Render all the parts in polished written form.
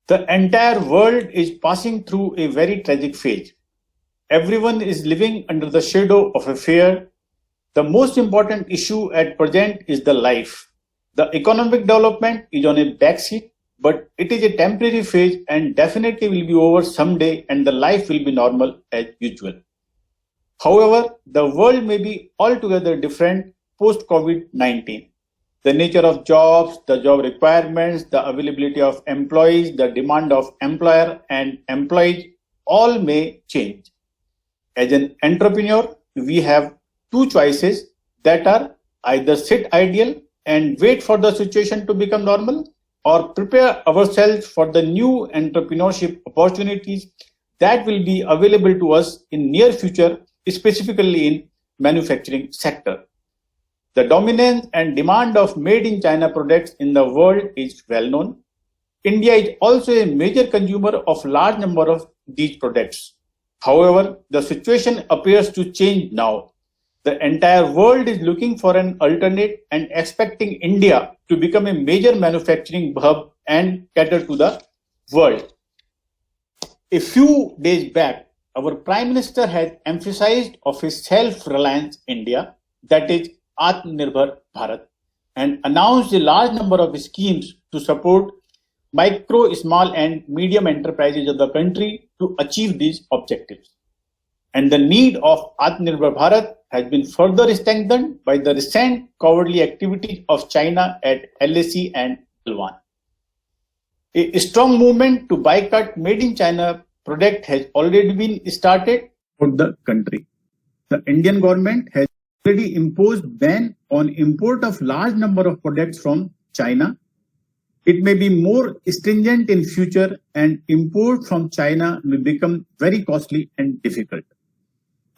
The entire world is passing through a very tragic phase. Everyone is living under the shadow of a fear. The most important issue at present is the life. The economic development is on a backseat, but it is a temporary phase and definitely will be over someday and the life will be normal as usual. However, the world may be altogether different post-COVID-19. The nature of jobs, the job requirements, the availability of employees, the demand of employer and employees all may change. As an entrepreneur, we have two choices that are either sit idle and wait for the situation to become normal or prepare ourselves for the new entrepreneurship opportunities that will be available to us in near future, specifically in manufacturing sector. The dominance and demand of made in China products in the world is well known. India is also a major consumer of large number of these products. However, the situation appears to change now. The entire world is looking for an alternate and expecting India to become a major manufacturing hub and cater to the world. A few days back, our Prime Minister has emphasized of a self-reliance India, that is Atmanirbhar Bharat, and announced a large number of schemes to support micro, small and medium enterprises of the country to achieve these objectives. And the need of Atmanirbhar Bharat has been further strengthened by the recent cowardly activities of China at LAC and Taiwan. A strong movement to boycott made in China product has already been started for the country. The Indian government has already imposed ban on import of large number of products from China. It may be more stringent in future and import from China may become very costly and difficult.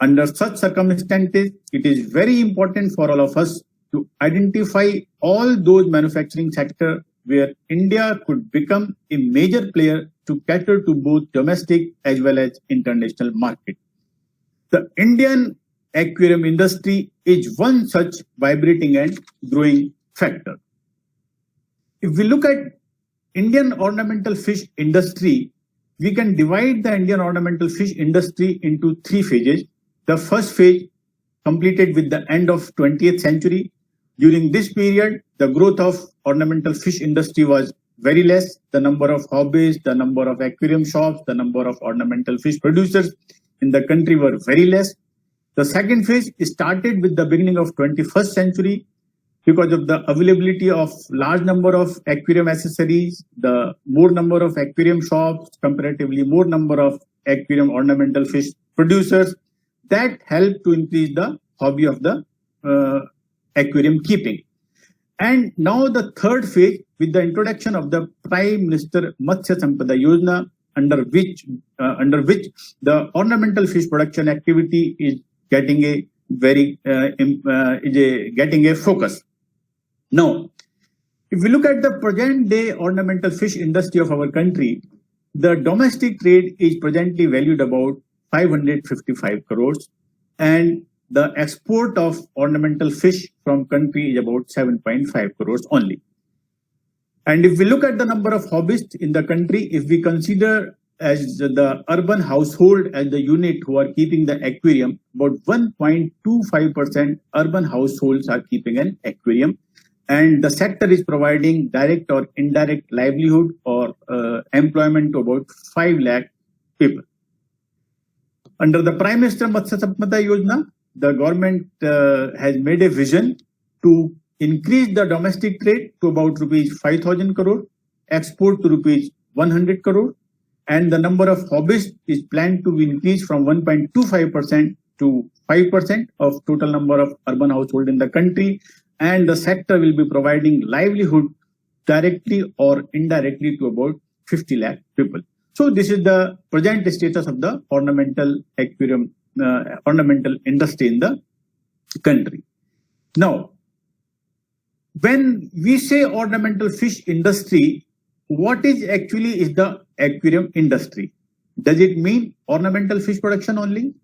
Under such circumstances, it is very important for all of us to identify all those manufacturing sectors where India could become a major player to cater to both domestic as well as international market. The Indian aquarium industry is one such vibrating and growing factor. If we look at Indian ornamental fish industry, we can divide the Indian ornamental fish industry into three phases. The first phase completed with the end of 20th century. During this period, the growth of ornamental fish industry was very less. The number of hobbyists, the number of aquarium shops, the number of ornamental fish producers in the country were very less. The second phase started with the beginning of 21st century because of the availability of large number of aquarium accessories, the more number of aquarium shops, comparatively more number of aquarium ornamental fish producers. That helped to increase the hobby of the aquarium keeping. And now the third phase with the introduction of the Prime Minister Matsya Sampada Yojana, under which the ornamental fish production activity is getting a focus. Now, if we look at the present day ornamental fish industry of our country, the domestic trade is presently valued about 555 crores and the export of ornamental fish from country is about 7.5 crores only. And if we look at the number of hobbyists in the country, if we consider as the urban household as the unit who are keeping the aquarium, about 1.25% urban households are keeping an aquarium. And the sector is providing direct or indirect livelihood or employment to about 5 lakh people. Under the Prime Minister Matsya Sampada Yojana, the government has made a vision to increase the domestic trade to about rupees 5,000 crore, export to rupees 100 crore, and the number of hobbyists is planned to increase from 1.25% to 5% of total number of urban households in the country, and the sector will be providing livelihood directly or indirectly to about 50 lakh people. So this is the present status of the ornamental aquarium, ornamental industry in the country. Now, when we say ornamental fish industry, what is actually is the aquarium industry? Does it mean ornamental fish production only?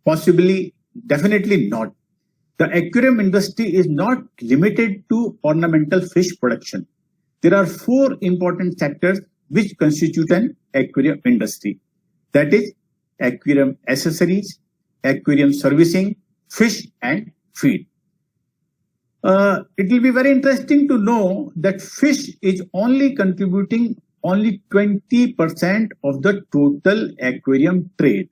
Possibly, definitely not. The aquarium industry is not limited to ornamental fish production. There are 4 important sectors which constitute an aquarium industry. That is aquarium accessories, aquarium servicing, fish and feed. It will be very interesting to know that fish is only contributing only 20% of the total aquarium trade.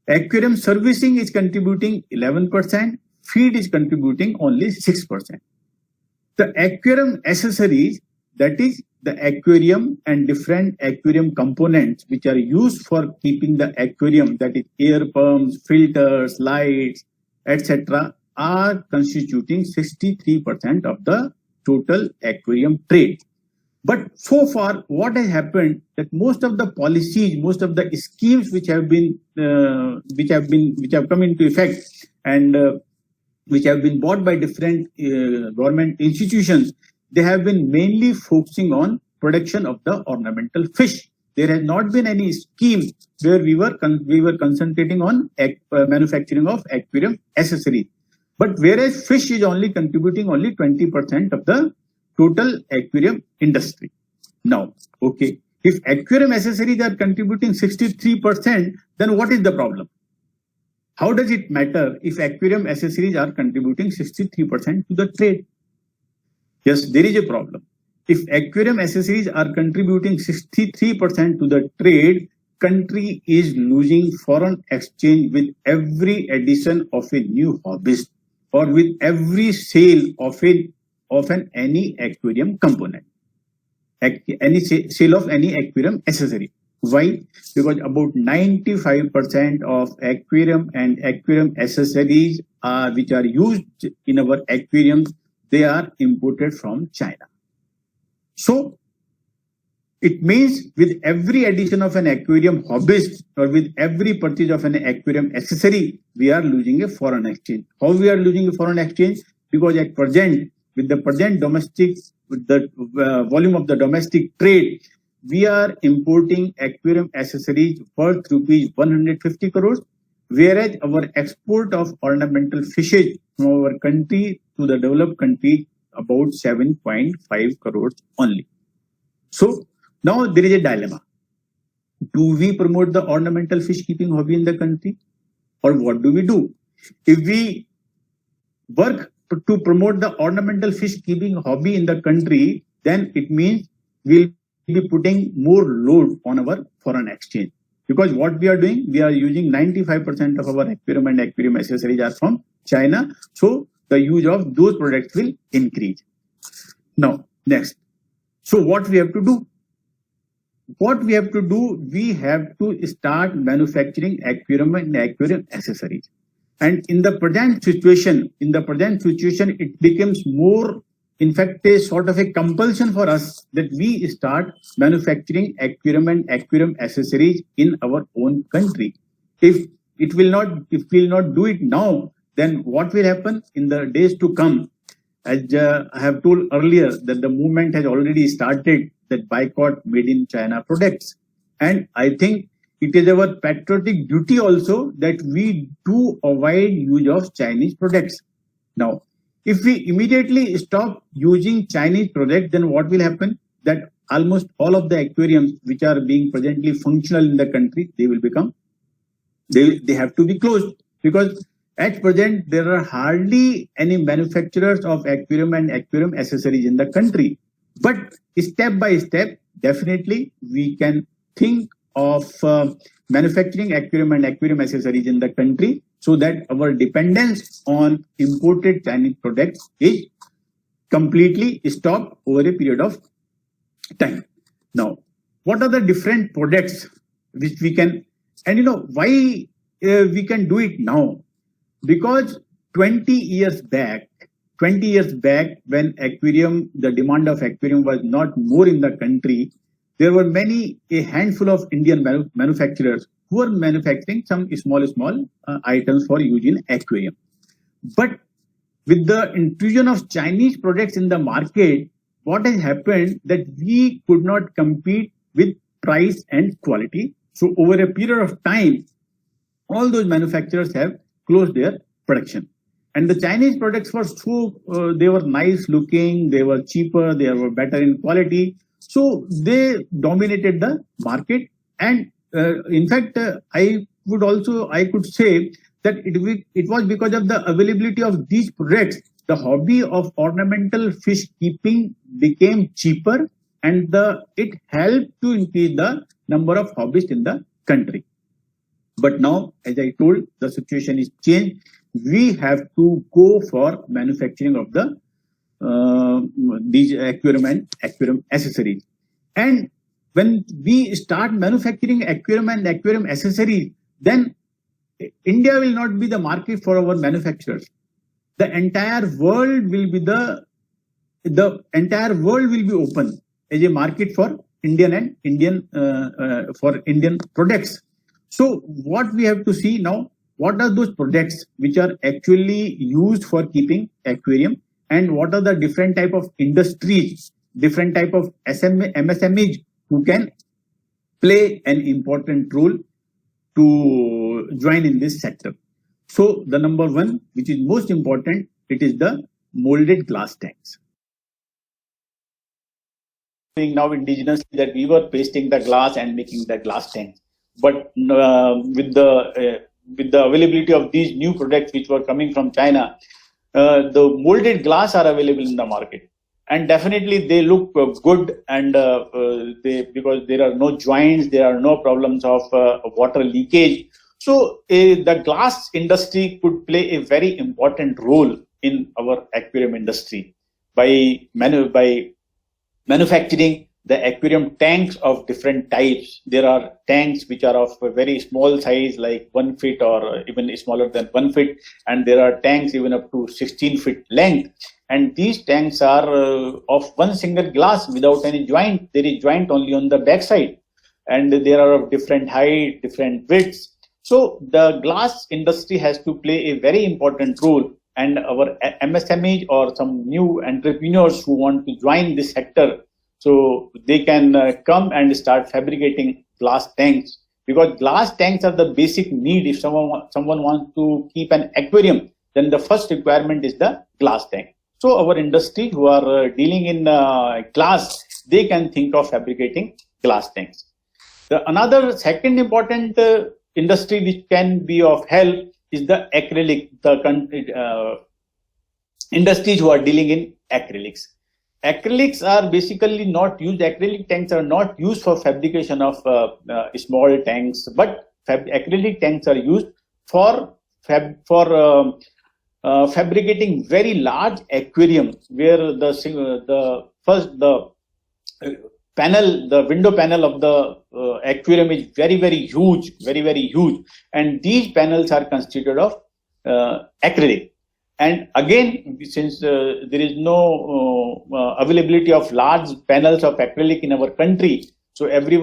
Aquarium servicing is contributing 11%, feed is contributing only 6%. The aquarium accessories, that is the aquarium and different aquarium components which are used for keeping the aquarium, that is air pumps, filters, lights, etc., are constituting 63% of the total aquarium trade. But so far, what has happened that most of the policies, most of the schemes which have come into effect and which have been bought by different government institutions, they have been mainly focusing on production of the ornamental fish. There has not been any scheme where we were concentrating on manufacturing of aquarium accessories. But whereas fish is only contributing only 20% of the total aquarium industry. Now, okay, if aquarium accessories are contributing 63%, then what is the problem? How does it matter if aquarium accessories are contributing 63% to the trade? Yes, there is a problem. If aquarium accessories are contributing 63% to the trade, country is losing foreign exchange with every addition of a new hobbyist or with every sale of any aquarium component, any sale of any aquarium accessory. Why? Because about 95% of aquarium and aquarium accessories which are used in our aquariums, they are imported from China. So it means with every addition of an aquarium hobbyist or with every purchase of an aquarium accessory, we are losing a foreign exchange. How we are losing a foreign exchange? Because at present, with the present volume of the domestic trade, we are importing aquarium accessories worth rupees 150 crores, whereas our export of ornamental fishes from our country to the developed country about 7.5 crores only. So now there is a dilemma. Do we promote the ornamental fish keeping hobby in the country, or what do we do? If we work to promote the ornamental fish keeping hobby in the country, then it means we'll be putting more load on our foreign exchange. Because what we are doing, we are using 95% of our aquarium and aquarium accessories are from China. So the use of those products will increase. Now, next. So what we have to do? What we have to do, we have to start manufacturing aquarium and aquarium accessories. And in the present situation, it becomes more, in fact, a sort of a compulsion for us that we start manufacturing aquarium and aquarium accessories in our own country. If we'll not do it now, then what will happen in the days to come? As I have told earlier, that the movement has already started that boycott made in China products. And I think it is our patriotic duty also that we do avoid use of Chinese products. Now, if we immediately stop using Chinese products, then what will happen? That almost all of the aquariums which are being presently functional in the country, they have to be closed, because at present there are hardly any manufacturers of aquarium and aquarium accessories in the country. But step by step, definitely we can think of manufacturing aquarium and aquarium accessories in the country, so that our dependence on imported Chinese products is completely stopped over a period of time. Now, what are the different products which we can, and why we can do it now? Because 20 years back, when the demand of aquarium was not more in the country, there were a handful of Indian manufacturers who were manufacturing some small items for use in aquarium. But with the intrusion of Chinese products in the market, what has happened that we could not compete with price and quality. So over a period of time, all those manufacturers have closed their production. And the Chinese products were they were nice looking, they were cheaper, they were better in quality. So they dominated the market, and in fact, I could say that it was because of the availability of these products, the hobby of ornamental fish keeping became cheaper, and it helped to increase the number of hobbyists in the country. But now, as I told, the situation is changed. We have to go for manufacturing of these aquarium and aquarium accessories. And when we start manufacturing aquarium and aquarium accessories, then India will not be the market for our manufacturers. The entire world will be open as a market for Indian products. So what we have to see now, what are those products which are actually used for keeping aquarium, and what are the different type of industries, different type of MSMEs who can play an important role to join in this sector. So the number one, which is most important, it is the molded glass tanks. Now indigenously that we were pasting the glass and making the glass tanks, but with the availability of these new products which were coming from China, the molded glass are available in the market, and definitely they look good, and because there are no joints, there are no problems of water leakage. So the glass industry could play a very important role in our aquarium industry by manufacturing the aquarium tanks of different types. There are tanks which are of a very small size, like 1 foot or even smaller than 1 foot, and there are tanks even up to 16 feet length. And these tanks are of one single glass without any joint. There is joint only on the back side, and they are of different height, different widths. So the glass industry has to play a very important role, and our MSMEs or some new entrepreneurs who want to join this sector, so they can come and start fabricating glass tanks, because glass tanks are the basic need. If someone wants to keep an aquarium, then the first requirement is the glass tank. So our industry who are dealing in glass, they can think of fabricating glass tanks. Another second important industry which can be of help is the acrylic, industries who are dealing in acrylics. Acrylics are basically not used, acrylic tanks are not used for fabrication of small tanks, but acrylic tanks are used for fabricating very large aquarium, where the window panel of the aquarium is very huge, very huge, and these panels are constituted of acrylic. And again, since there is no availability of large panels of acrylic in our country, so every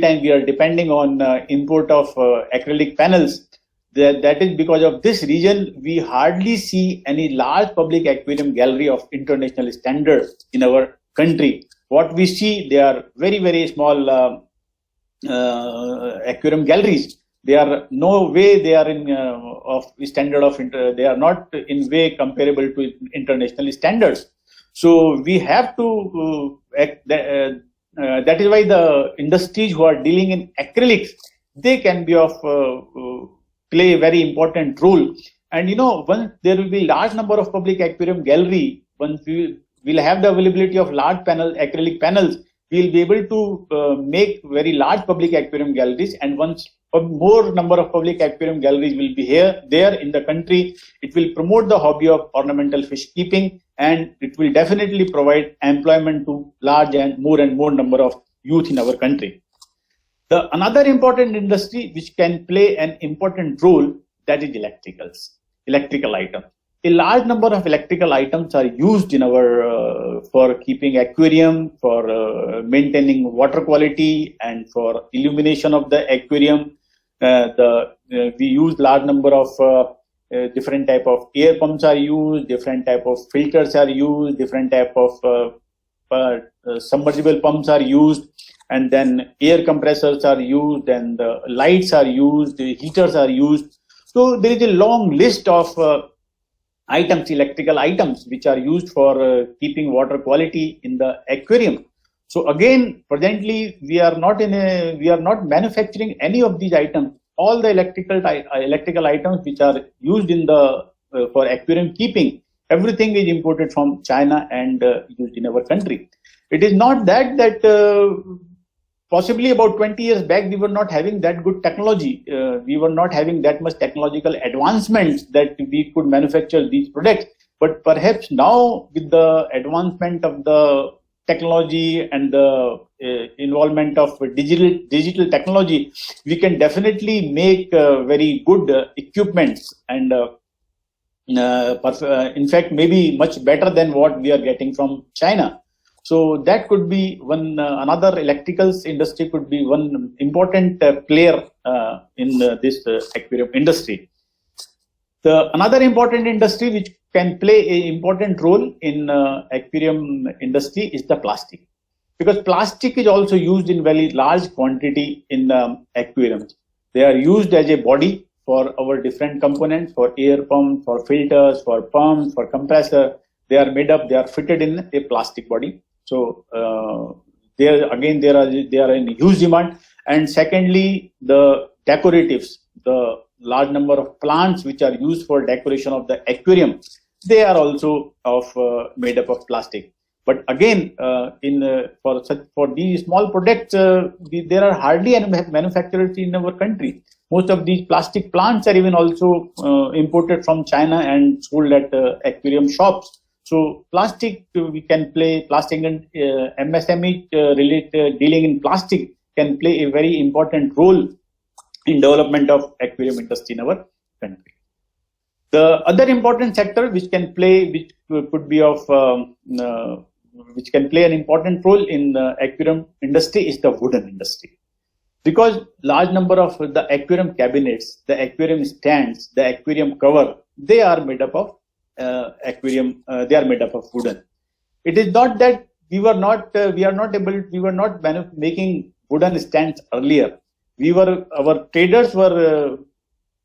time we are depending on import of acrylic panels. That is because of this reason we hardly see any large public aquarium gallery of international standard in our country. What we see, they are very small aquarium galleries. They are no way they are in of standard of they are not in way comparable to international standards. So we have to that is why the industries who are dealing in acrylics, they can be of play a very important role. And once there will be large number of public aquarium gallery, once we will have the availability of large acrylic panels, we will be able to make very large public aquarium galleries. And once more number of public aquarium galleries will be there in the country, it will promote the hobby of ornamental fish keeping, and it will definitely provide employment to large and more number of youth in our country. Another important industry which can play an important role, that is electrical items. A large number of electrical items are used in our for keeping aquarium, for maintaining water quality, and for illumination of the aquarium. We use large number of different type of air pumps are used, different type of filters are used, different type of submersible pumps are used, and then air compressors are used, and lights are used, heaters are used. So there is a long list of electrical items which are used for keeping water quality in the aquarium. So again, presently we are not manufacturing any of these items. All the electrical items which are used in the for aquarium keeping, everything is imported from China and used in our country. It is not that possibly about 20 years back we were not having that good technology. We were not having that much technological advancements that we could manufacture these products. But perhaps now, with the advancement of the technology and the involvement of digital technology, we can definitely make very good equipments, and in fact maybe much better than what we are getting from China. So that could be one another electricals industry could be one important player in this aquarium industry. Another important industry which can play an important role in aquarium industry is the plastic, because plastic is also used in very large quantity in aquariums. They are used as a body for our different components, for air pump, for filters, for pumps, for compressor. They are fitted in a plastic body. So they are in huge demand. And secondly, the decoratives, the large number of plants which are used for decoration of the aquarium, they are also made up of plastic. But again, for these small products, there are hardly any manufacturers in our country. Most of these plastic plants are even also imported from China and sold at aquarium shops. So plastic, we can play plastic and MSME related dealing in plastic can play a very important role in development of aquarium industry in our country. The other important sector which can play an important role in aquarium industry is the wooden industry, because large number of the aquarium cabinets, the aquarium stands, the aquarium cover, they are made up of wooden. It is not that we were not making wooden stands earlier. Our traders were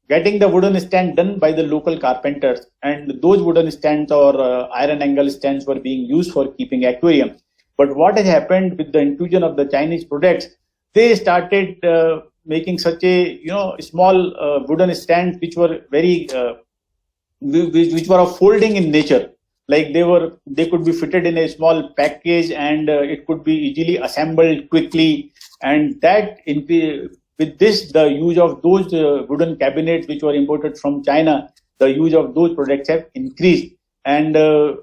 getting the wooden stand done by the local carpenters, and those wooden stands or iron angle stands were being used for keeping aquarium. But what has happened with the intrusion of the Chinese products, they started making such a small wooden stands which were which were of folding in nature. Like they could be fitted in a small package, and it could be easily assembled quickly. And with this, the use of those wooden cabinets which were imported from China, the use of those products have increased. And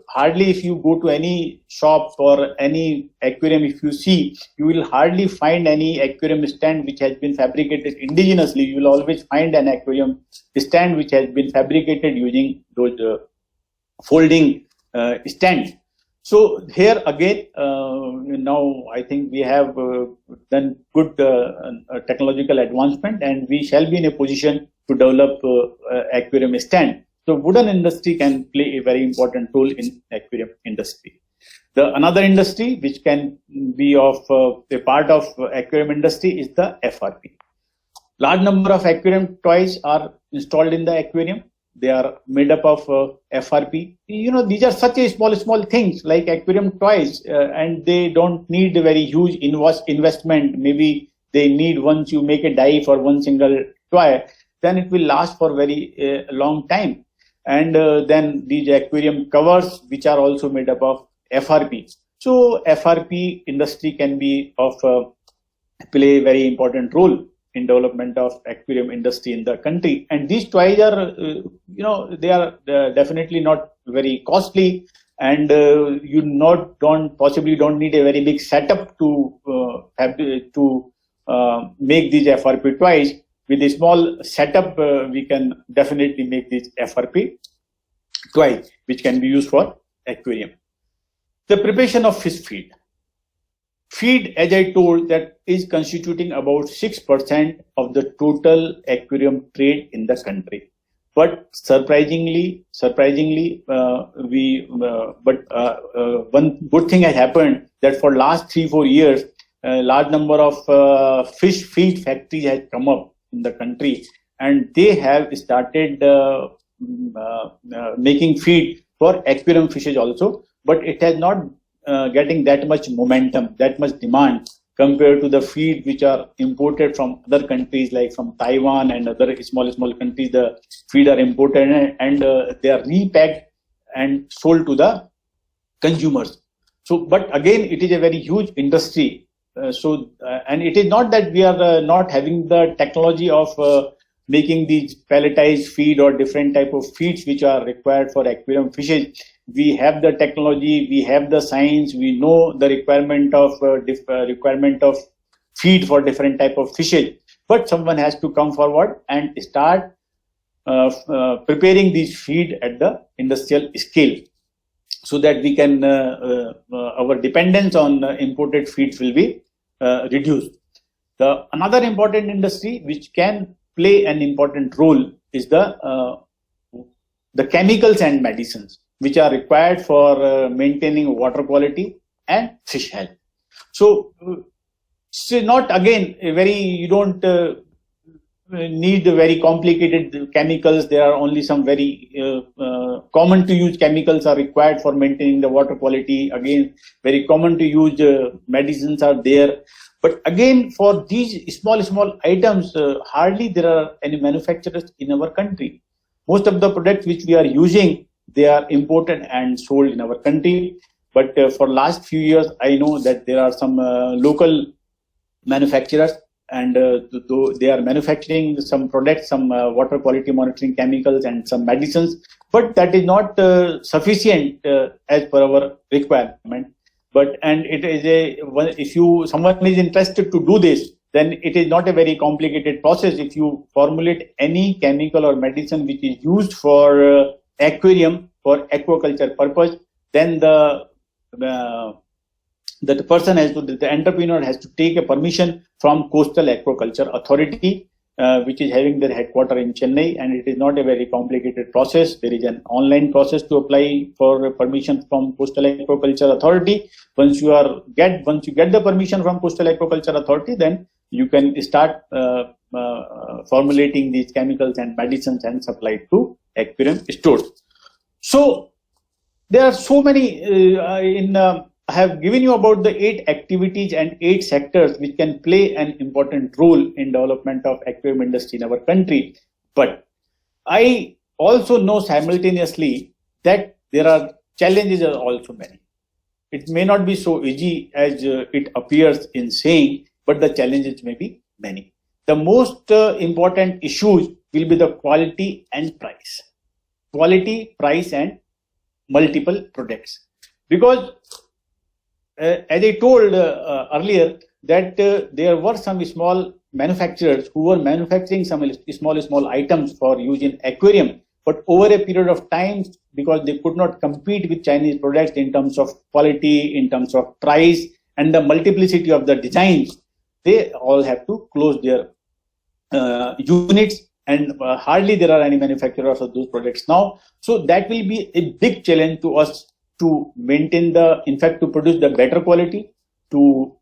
hardly, if you go to any shop or any aquarium, if you see, you will hardly find any aquarium stand which has been fabricated indigenously. You will always find an aquarium stand which has been fabricated using those folding stands. So here again, now I think we have done good technological advancement, and we shall be in a position to develop aquarium stand. So wooden industry can play a very important role in aquarium industry. Another industry which can be of a part of aquarium industry is the FRP. Large number of aquarium toys are installed in the aquarium. They are made up of FRP. These are such a small things like aquarium toys, and they don't need a very huge investment. Maybe they need, once you make a die for one single toy, then it will last for very long time. And then these aquarium covers, which are also made up of FRP. So FRP industry can be play a very important role in development of aquarium industry in the country. And these toys are, they are definitely not very costly, and you possibly don't need a very big setup to make these FRP toys. With a small setup, we can definitely make these FRP toys, which can be used for aquarium. The preparation of fish feed. Feed, as I told, that is constituting about 6% of the total aquarium trade in the country. But surprisingly, one good thing has happened, that for last 3-4 years, a large number of fish feed factories has come up in the country, and they have started making feed for aquarium fishes also. But it has not getting that much momentum, that much demand compared to the feed which are imported from other countries like from Taiwan and other small countries. The feed are imported and they are repacked and sold to the consumers. So, but again, it is a very huge industry. And it is not that we are not having the technology of making these pelletized feed or different type of feeds which are required for aquarium fishes. We have the technology, we have the science, we know the requirement of feed for different type of fishes. But someone has to come forward and start preparing these feed at the industrial scale, so that we can our dependence on imported feeds will be reduced. Another important industry which can play an important role is the chemicals and medicines which are required for maintaining water quality and fish health. So it's not again you don't need very complicated chemicals. There are only some very common to use chemicals are required for maintaining the water quality. Again, very common to use medicines are there. But again, for these small items, hardly there are any manufacturers in our country. Most of the products which we are using, they are imported and sold in our country. But for last few years, I know that there are some local manufacturers, and they are manufacturing some products, some water quality monitoring chemicals and some medicines, but that is not sufficient as per our requirement. And it is if someone is interested to do this, then it is not a very complicated process. If you formulate any chemical or medicine which is used for aquarium for aquaculture purpose, then the entrepreneur has to take a permission from Coastal Aquaculture Authority, which is having their headquarters in Chennai, and it is not a very complicated process. There is an online process to apply for permission from Coastal Aquaculture Authority. Once you get the permission from Coastal Aquaculture Authority, then you can start formulating these chemicals and medicines and supply to aquarium stores. So there are so many I have given you about the 8 activities and 8 sectors which can play an important role in development of aquarium industry in our country. But I also know simultaneously that there are challenges are also many. It may not be so easy as it appears in saying, but the challenges may be many. The most important issues will be the quality and price. Quality, price and multiple products. Because as I told earlier, that there were some small manufacturers who were manufacturing some small items for use in aquarium, but over a period of time, because they could not compete with Chinese products in terms of quality, in terms of price, and the multiplicity of the designs, they all have to close their units, and hardly there are any manufacturers of those products now. So that will be a big challenge to us to maintain to produce the better quality, to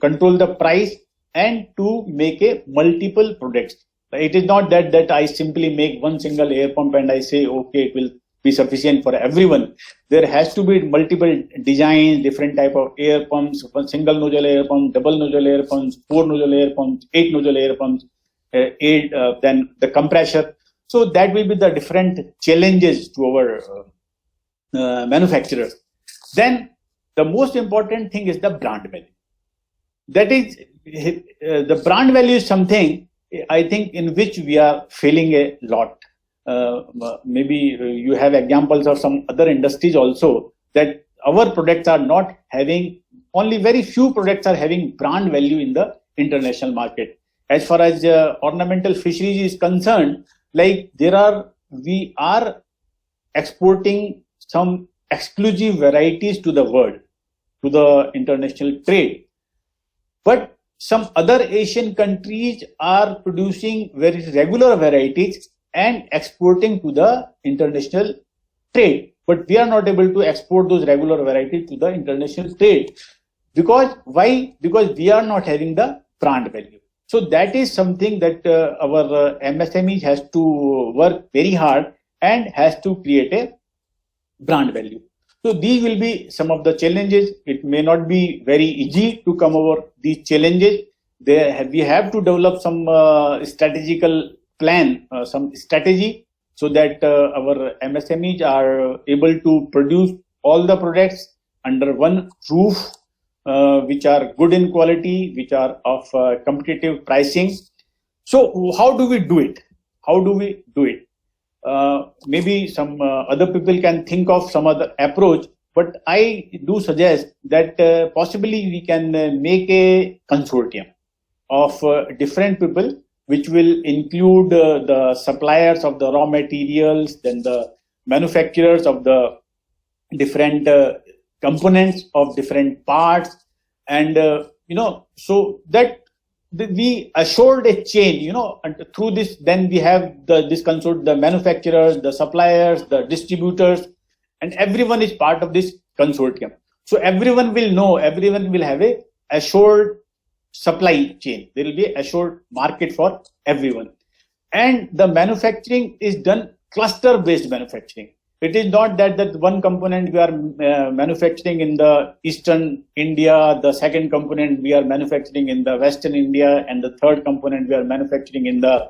control the price, and to make a multiple products. It is not that I simply make one single air pump and I say, okay, it will be sufficient for everyone. There has to be multiple designs, different type of air pumps, single nozzle air pump, double nozzle air pumps, 4 nozzle air pumps, 8 nozzle air pumps, then the compressor. So that will be the different challenges to our manufacturers. Then the most important thing is the brand value. That is, the brand value is something I think in which we are failing a lot. Maybe you have examples of some other industries also, that our products are not having, only very few products are having brand value in the international market. As far as ornamental fisheries is concerned, like we are exporting some exclusive varieties to the world, to the international trade. But some other Asian countries are producing very regular varieties and exporting to the international trade. But we are not able to export those regular varieties to the international trade. Because why? Because we are not having the brand value. So that is something that our MSME has to work very hard and has to create a brand value. So these will be some of the challenges. It may not be very easy to come over these challenges. We have to develop some strategical plan, some strategy, so that our MSMEs are able to produce all the products under one roof, which are good in quality, which are of competitive pricing. So how do we do it? How do we do it? Maybe some other people can think of some other approach, but I do suggest that possibly we can make a consortium of different people, which will include the suppliers of the raw materials, then the manufacturers of the different components of different parts, and so that we assured a chain, and through this, then we have this consort, the manufacturers, the suppliers, the distributors, and everyone is part of this consortium. So everyone will know, everyone will have a assured supply chain. There will be assured market for everyone. And the manufacturing is done cluster-based manufacturing. It is not that one component we are manufacturing in the eastern India, the second component we are manufacturing in the western India, and the third component we are manufacturing in the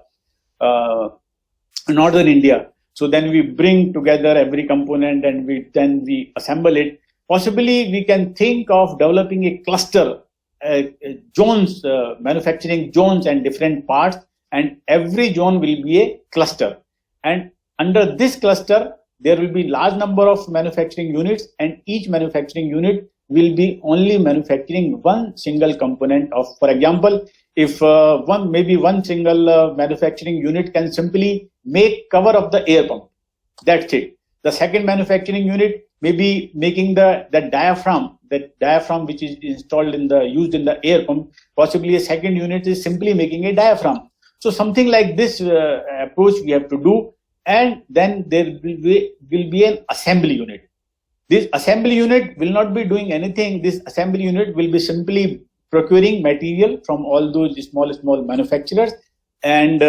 northern India. So then we bring together every component and we assemble it. Possibly we can think of developing a cluster, zones, manufacturing zones and different parts, and every zone will be a cluster. And under this cluster, there will be large number of manufacturing units, and each manufacturing unit will be only manufacturing one single component of, for example, if one single manufacturing unit can simply make cover of the air pump, that's it. The second manufacturing unit may be making the diaphragm, which is installed used in the air pump. Possibly a second unit is simply making a diaphragm. So something like this approach we have to do. And then there will be an assembly unit. This assembly unit will not be doing anything. This assembly unit will be simply procuring material from all those small manufacturers and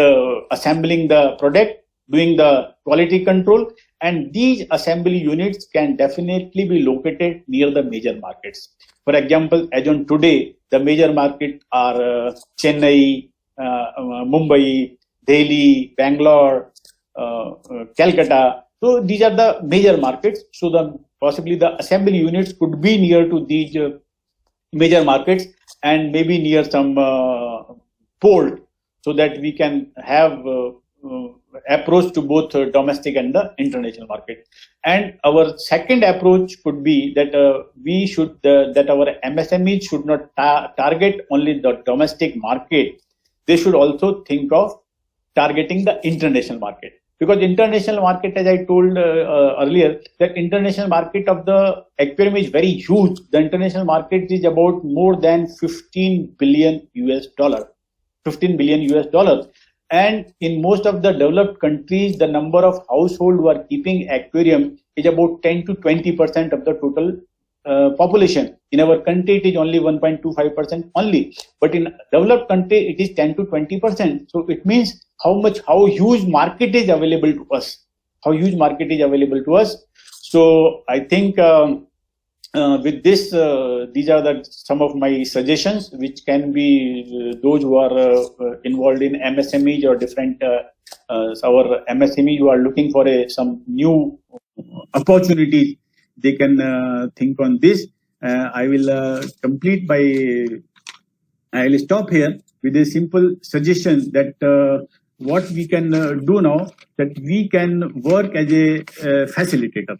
assembling the product, doing the quality control. And these assembly units can definitely be located near the major markets. For example, as on today, the major markets are Chennai, Mumbai, Delhi, Bangalore, Calcutta. So these are the major markets. So possibly the assembly units could be near to these major markets and maybe near some port, so that we can have approach to both domestic and the international market. And our second approach could be that that our MSMEs should not target only the domestic market. They should also think of targeting the international market. Because international market, as I told earlier, that international market of the aquarium is very huge. The international market is about more than $15 billion. And in most of the developed countries, the number of households who are keeping aquarium is about 10 to 20% of the total population. In our country, it is only 1.25% only. But in developed country, it is 10 to 20%. So it means how huge market is available to us. So I think with this, these are some of my suggestions, which can be those who are involved in MSMEs or different our MSME who are looking for some new opportunities. They can think on this. I will I will stop here with a simple suggestion that what we can do now, that we can work as a facilitator.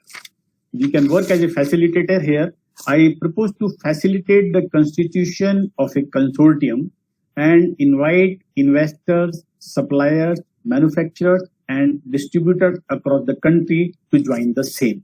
Here. I propose to facilitate the constitution of a consortium and invite investors, suppliers, manufacturers, and distributors across the country to join the same.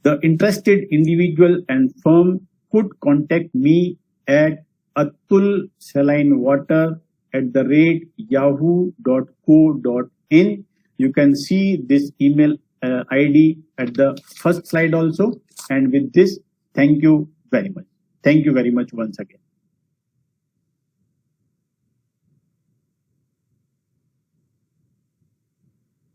The interested individual and firm could contact me at atulsalinwater@yahoo.co.in. You can see this email ID at the first slide also. And with this, thank you very much. Thank you very much once again.